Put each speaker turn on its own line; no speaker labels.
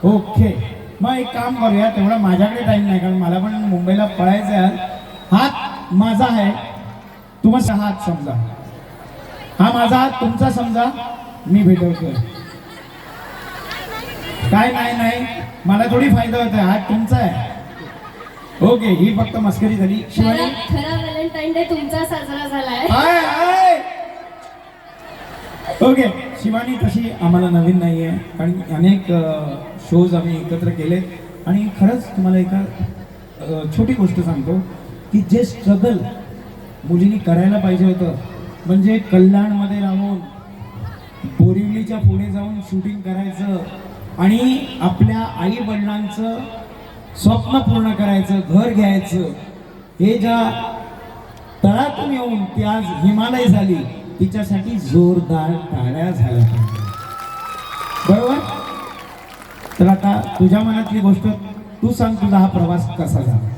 Okay, मग एक काम करूया, तेवढा माझ्याकडे टाइम नाही कारण मला पण मुंबईला पळायचं आहे. हात माझा आहे, तुमचा हात समजा, हा माझा हात तुमचा समजा, मी भेटवतोय. काय नाही नाही, मला थोडी फायदा होतोय, हात तुमचा आहे. ओके, ही फक्त मस्करी झाली. शिवानी,
खरा व्हॅलेंटाईन डे तुमचा साजरा झालाय.
ओके, शिवानी तशी आम्हाला नवीन नाही आहे कारण अनेक शोज आम्ही एकत्र केले. आणि खरंच तुम्हाला एका छोटी गोष्ट सांगतो की जे स्ट्रगल मुलींनी करायला पाहिजे होतं, म्हणजे कल्याणमध्ये राहून बोरिवलीच्या पुढे जाऊन शूटिंग करायचं आणि आपल्या आई वडिलांचं स्वप्न पूर्ण करायचं, घर घ्यायचं, हे ज्या तळातून येऊन ती आज हिमालय झाली, तिच्यासाठी जोरदार टाळ्या झाल्या पाहिजे. बरोबर? तर आता तुझ्या मनातली गोष्ट तू सांग, तुझा हा प्रवास कसा झाला?